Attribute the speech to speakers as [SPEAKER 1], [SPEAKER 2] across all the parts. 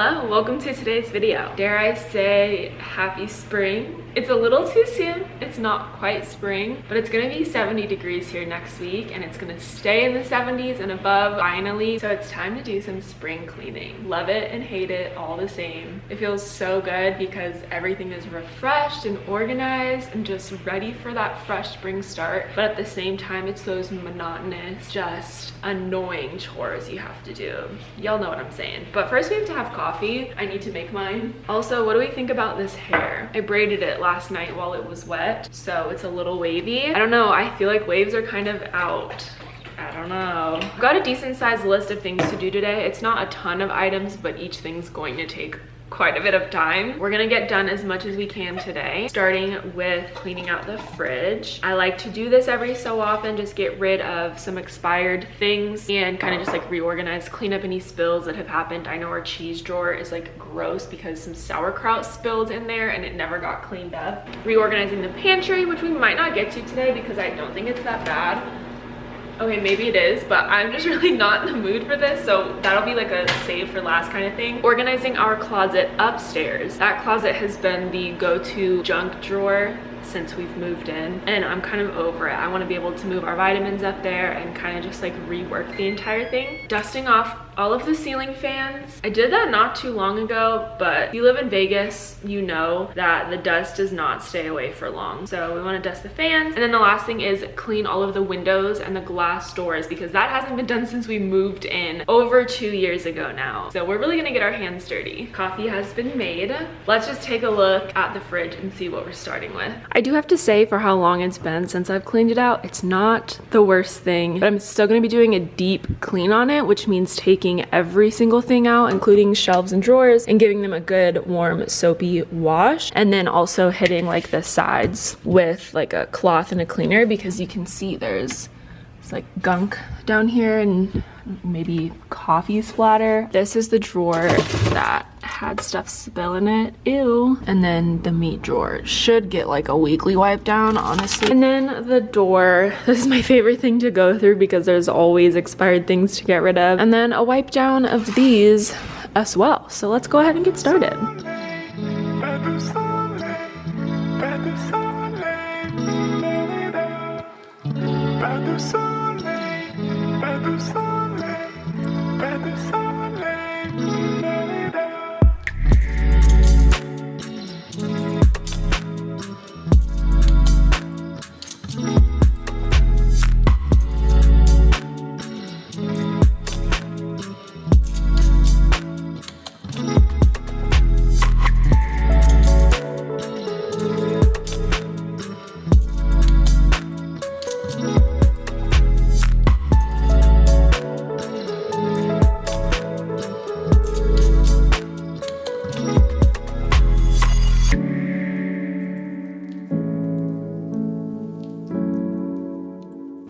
[SPEAKER 1] Hello, welcome to today's video. Dare I say happy spring? It's a little too soon. It's not quite spring, but it's gonna be 70 degrees here next week and it's gonna stay in the 70s and above finally. So it's time to do some spring cleaning. Love it and hate it all the same. It feels so good because everything is refreshed and organized and just ready for that fresh spring start. But at the same time, it's those monotonous, just annoying chores you have to do. Y'all know what I'm saying. But first we have to have coffee. I need to make mine. Also, what do we think about this hair? I braided it last night while it was wet, so it's a little wavy. I don't know, I feel like waves are kind of out. I don't know. I've got a decent sized list of things to do today. It's not a ton of items, but each thing's going to take quite a bit of time. We're gonna get done as much as we can today, starting with cleaning out the fridge. I like to do this every so often, just get rid of some expired things and kind of just like reorganize, clean up any spills that have happened. I know our cheese drawer is like gross because some sauerkraut spilled in there and it never got cleaned up. Reorganizing the pantry, which we might not get to today because I don't think it's that bad. Okay, maybe it is, but I'm just really not in the mood for this, so that'll be like a save for last kind of thing. Organizing our closet upstairs. That closet has been the go-to junk drawer since we've moved in, and I'm kind of over it. I want to be able to move our vitamins up there and kind of just like rework the entire thing. Dusting off all of the ceiling fans. I did that not too long ago, but if you live in Vegas, you know that the dust does not stay away for long. So we want to dust the fans. And then the last thing is clean all of the windows and the glass doors because that hasn't been done since we moved in over 2 years ago now. So we're really gonna get our hands dirty. Coffee has been made. Let's just take a look at the fridge and see what we're starting with. I do have to say, for how long it's been since I've cleaned it out, it's not the worst thing, but I'm still gonna be doing a deep clean on it, which means taking every single thing out, including shelves and drawers, and giving them a good warm soapy wash, and then also hitting like the sides with like a cloth and a cleaner because you can see there's like gunk down here and maybe coffee splatter. This is the drawer that had stuff spill in it. Ew. And then the meat drawer should get like a weekly wipe down, honestly. And then the door. This is my favorite thing to go through because there's always expired things to get rid of. And then a wipe down of these as well. So let's go ahead and get started.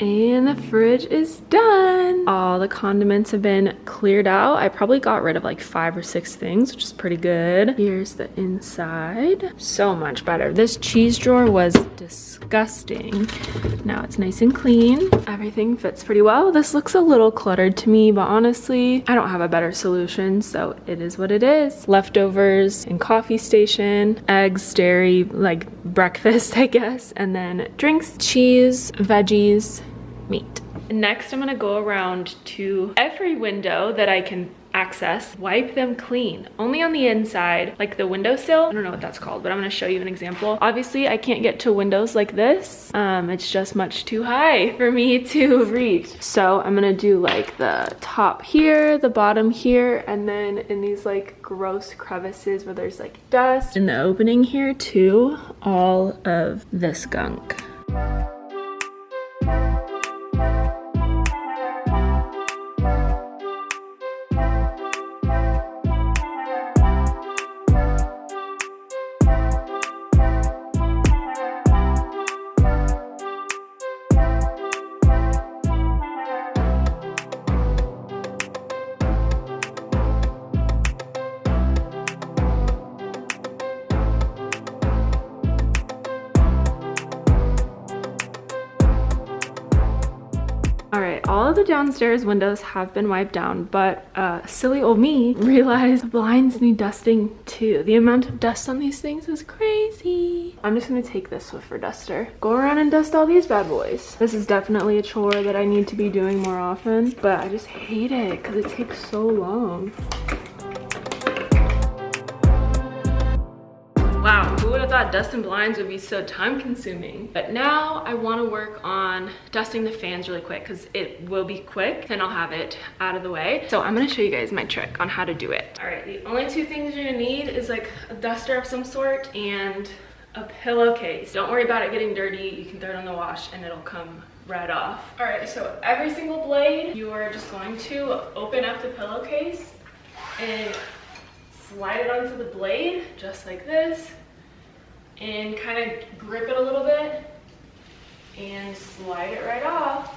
[SPEAKER 1] And the fridge is done. All the condiments have been cleared out. I probably got rid of like 5 or 6 things, which is pretty good. Here's the inside. So much better. This cheese drawer was disgusting. Now it's nice and clean. Everything fits pretty well. This looks a little cluttered to me, but honestly, I don't have a better solution, so it is what it is. Leftovers in coffee station, eggs, dairy, like breakfast, I guess, and then drinks, cheese, veggies, meat. Next, I'm gonna go around to every window that I can access, wipe them clean, only on the inside, like the windowsill. I don't know what that's called, but I'm gonna show you an example. Obviously, I can't get to windows like this. It's just much too high for me to reach. So I'm gonna do like the top here, the bottom here, and then in these like gross crevices where there's like dust. In the opening here too, all of this gunk. the downstairs windows have been wiped down, but silly old me realized the blinds need dusting too. The amount of dust on these things is crazy. I'm just gonna take this Swiffer duster, go around and dust all these bad boys. This is definitely a chore that I need to be doing more often, but I just hate it because it takes so long. Wow, who would have thought dusting blinds would be so time consuming? But now I want to work on dusting the fans really quick because it will be quick, then I'll have it out of the way. So I'm going to show you guys my trick on how to do it. All right, the only two things you're going to need is like a duster of some sort and a pillowcase. Don't worry about it getting dirty. You can throw it on the wash and it'll come right off. All right, so every single blade, you are just going to open up the pillowcase and slide it onto the blade just like this and kind of grip it a little bit and slide it right off.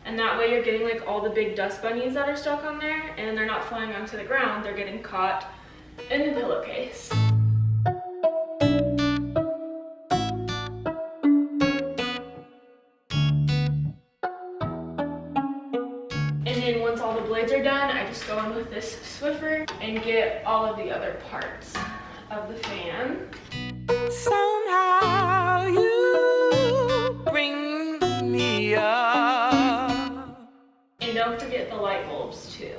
[SPEAKER 1] And that way you're getting like all the big dust bunnies that are stuck on there and they're not flying onto the ground, they're getting caught in the pillowcase. And then once all the blades are done, I just go in with this Swiffer and get all of the other parts of the fan. Somehow you bring me up. And don't forget the light bulbs too.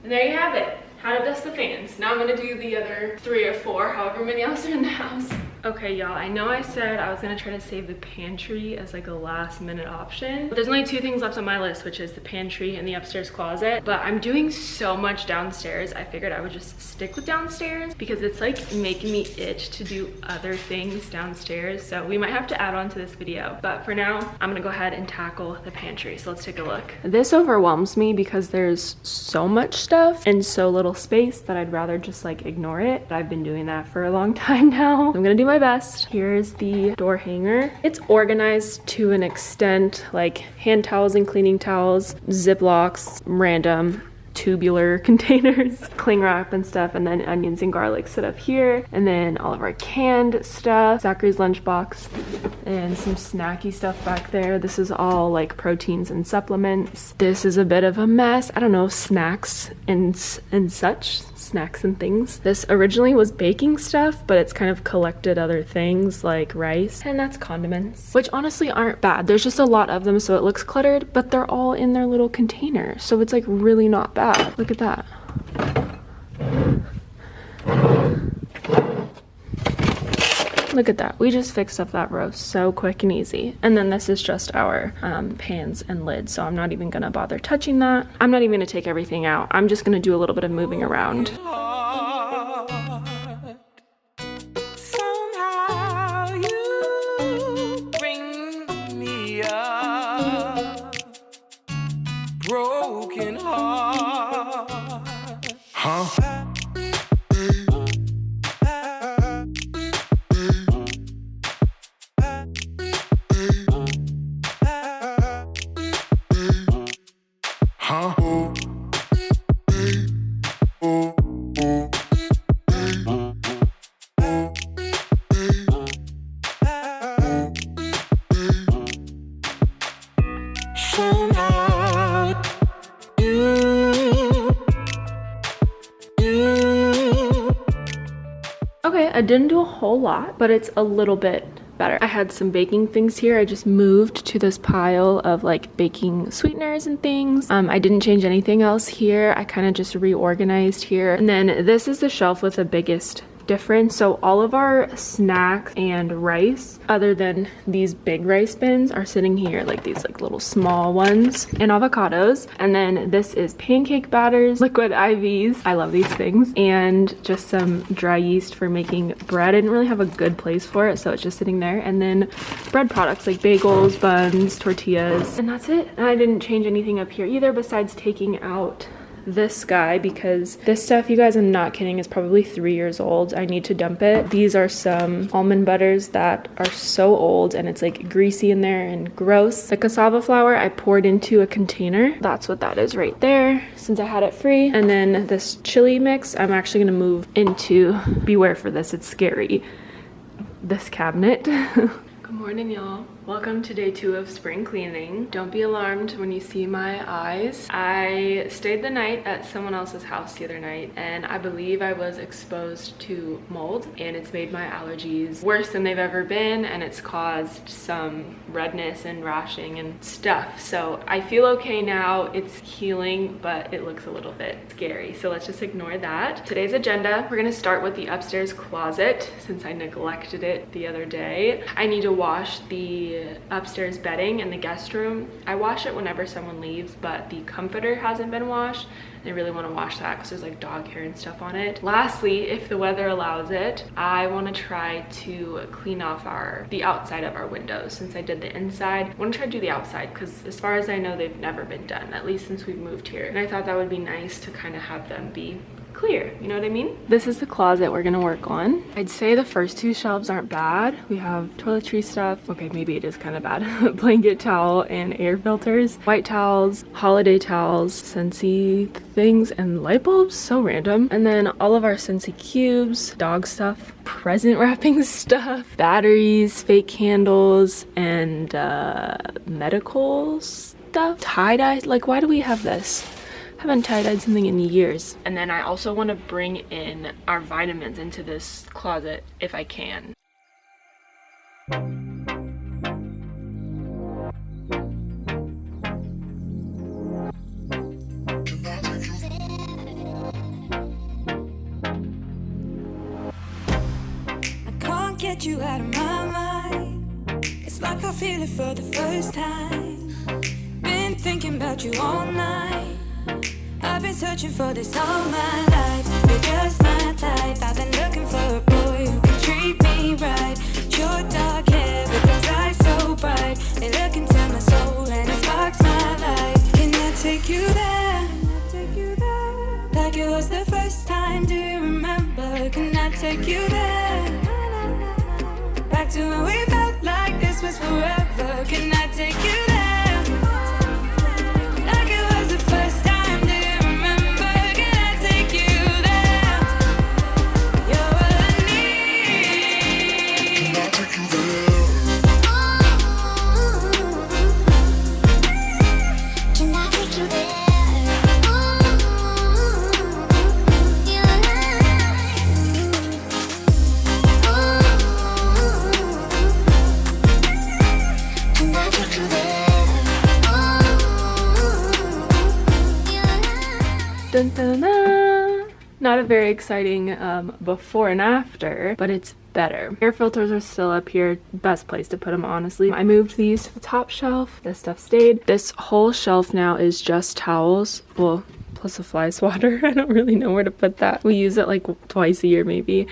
[SPEAKER 1] And there you have it, how to dust the fans. Now I'm gonna do the other 3 or 4, however many else are in the house. Okay, y'all, I know I said I was gonna try to save the pantry as like a last minute option, but there's only 2 things left on my list, which is the pantry and the upstairs closet. But I'm doing so much downstairs, I figured I would just stick with downstairs because it's like making me itch to do other things downstairs. So we might have to add on to this video, but for now, I'm gonna go ahead and tackle the pantry. So let's take a look. This overwhelms me because there's so much stuff and so little space that I'd rather just like ignore it. I've been doing that for a long time now. I'm gonna do my best. Here's the door hanger. It's organized to an extent, like hand towels and cleaning towels, Ziplocs, random tubular containers, cling wrap and stuff, and then onions and garlic sit up here, and then all of our canned stuff, Zachary's lunchbox, and some snacky stuff back there. This is all like proteins and supplements. This is a bit of a mess. I don't know, snacks and such, snacks and things. This originally was baking stuff, but it's kind of collected other things like rice, and that's condiments, which honestly aren't bad. There's just a lot of them, so it looks cluttered, but they're all in their little container, so it's like really not bad. Look at that. Look at that. We just fixed up that row so quick and easy. And then this is just our pans and lids, so I'm not even gonna bother touching that. I'm not even gonna take everything out. I'm just gonna do a little bit of moving around. Somehow you bring me up, broken heart. Huh? Okay, I didn't do a whole lot, but it's a little bit better. I had some baking things here. I just moved to this pile of like baking sweeteners and things. I didn't change anything else here. I kind of just reorganized here. And then this is the shelf with the biggest difference. So all of our snacks and rice, other than these big rice bins, are sitting here, like these like little small ones, and avocados. And then this is pancake batters, liquid IVs, I love these things, and just some dry yeast for making bread. I didn't really have a good place for it, so it's just sitting there. And then bread products like bagels, buns, tortillas, and that's it. And I didn't change anything up here either besides taking out this guy, because this stuff, you guys, I'm not kidding, is probably 3 years old. I need to dump it. These are some almond butters that are so old, and it's like greasy in there and gross. The cassava flour I poured into a container. That's what that is right there, since I had it free. And then this chili mix, I'm actually gonna move into, beware for this, it's scary, this cabinet. Good morning, y'all. Welcome to day 2 of spring cleaning. Don't be alarmed when you see my eyes. I stayed the night at someone else's house the other night, and I believe I was exposed to mold, and it's made my allergies worse than they've ever been, and it's caused some redness and rashing and stuff. So I feel okay now. It's healing, but it looks a little bit scary. So let's just ignore that. Today's agenda, we're gonna start with the upstairs closet since I neglected it the other day. I need to wash the upstairs bedding in the guest room. I wash it whenever someone leaves, but the comforter hasn't been washed. I really want to wash that because there's like dog hair and stuff on it. Lastly, if the weather allows it, I want to try to clean off the outside of our windows. Since I did the inside, I want to try to do the outside because as far as I know, they've never been done, at least since we've moved here. And I thought that would be nice to kind of have them be clear, you know what I mean? This is the closet we're gonna work on. I'd say the first 2 shelves aren't bad. We have toiletry stuff. Okay, maybe it is kind of bad. Blanket towel and air filters, white towels, holiday towels, Scentsy things, and light bulbs. So random. And then all of our Scentsy cubes, dog stuff, present wrapping stuff, batteries, fake candles, and medical stuff. Tie-dye. Like, why do we have this? Haven't tie-dyed something in years. And then I also want to bring in our vitamins into this closet if I can.
[SPEAKER 2] I can't get you out of my mind. It's like I feel it for the first time. Been thinking about you all night. I've been searching for this all my life. You're just my type. I've been looking for a boy who can treat me right. Your dark hair with those eyes so bright. They look into my soul and it sparks my life. Can I take you there? Like it was the first time, do you remember? Can I take you there? Back to when we felt like this was forever. Can I take you there?
[SPEAKER 1] Dun, dun, dun. Not a very exciting before and after, but it's better. Air filters are still up here. Best place to put them, honestly. I moved these to the top shelf. This stuff stayed. This whole shelf now is just towels. Well, plus a fly swatter. I don't really know where to put that. We use it like twice a year maybe.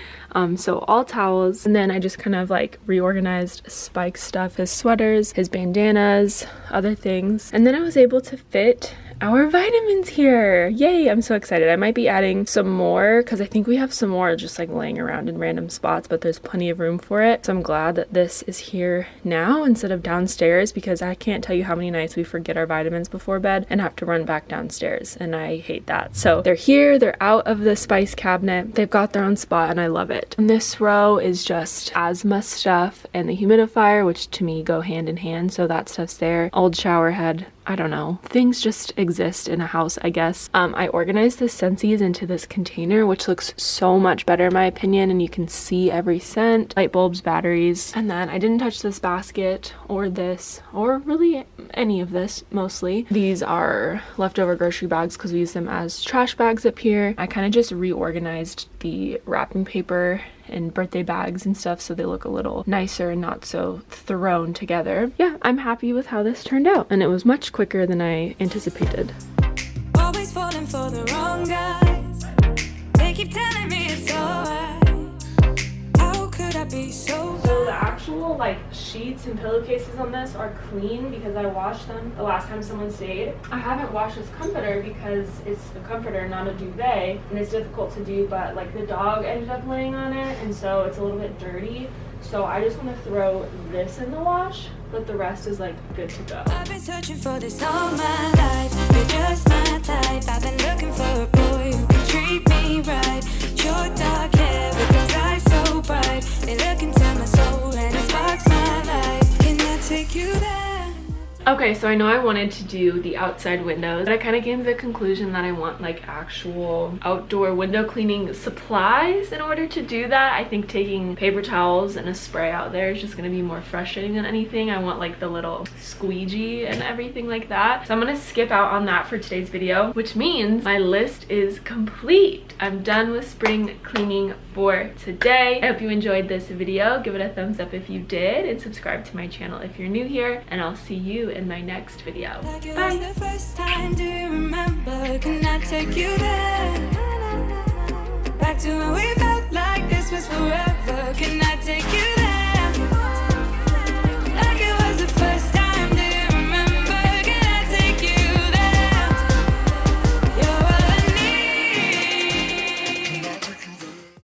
[SPEAKER 1] So all towels. And then I just kind of like reorganized Spike's stuff, his sweaters, his bandanas, other things. And then I was able to fit our vitamins here. Yay, I'm so excited. I might be adding some more because I think we have some more just like laying around in random spots, but there's plenty of room for it. So I'm glad that this is here now instead of downstairs, because I can't tell you how many nights we forget our vitamins before bed and have to run back downstairs, and I hate that. So they're here, they're out of the spice cabinet, they've got their own spot, and I love it. And this row is just asthma stuff and the humidifier, which to me go hand in hand, so that stuff's there. Old shower head, I don't know. Things just exist in a house, I guess. I organized the Scentsies into this container, which looks so much better in my opinion, and you can see every scent, light bulbs, batteries. And then I didn't touch this basket or this, or really any of this, mostly. These are leftover grocery bags because we use them as trash bags up here. I kind of just reorganized the wrapping paper and birthday bags and stuff so they look a little nicer and not so thrown together. Yeah, I'm happy with how this turned out, and it was much quicker than I anticipated.
[SPEAKER 2] Always falling for the wrong guys. They keep telling me it's alright. How could I be so bad?
[SPEAKER 1] So the actual like sheets and pillowcases on this are clean because I washed them the last time someone stayed. I haven't washed this comforter because it's a comforter, not a duvet, and it's difficult to do, but like the dog ended up laying on it, and so it's a little bit dirty. So I just want to throw this in the wash, but the rest is like good to go.
[SPEAKER 2] I've been searching for this all my life. You're just my type. I've been looking for a boy who can treat me right. Your dark hair with those eyes so bright. They look into my soul and it sparks my life. Can I take
[SPEAKER 1] Okay, so I know I wanted to do the outside windows, but I kind of came to the conclusion that I want like actual outdoor window cleaning supplies in order to do that. I think taking paper towels and a spray out there is just going to be more frustrating than anything. I want like the little squeegee and everything like that. So I'm going to skip out on that for today's video, which means my list is complete. I'm done with spring cleaning for today. I hope you enjoyed this video. Give it a thumbs up if you did, and subscribe to my channel if you're new here, and I'll see you in my next video.
[SPEAKER 2] Like it
[SPEAKER 1] Bye.
[SPEAKER 2] was the first time, do you remember? Can I take you there? Back to when we felt like this was forever. Can I take you there?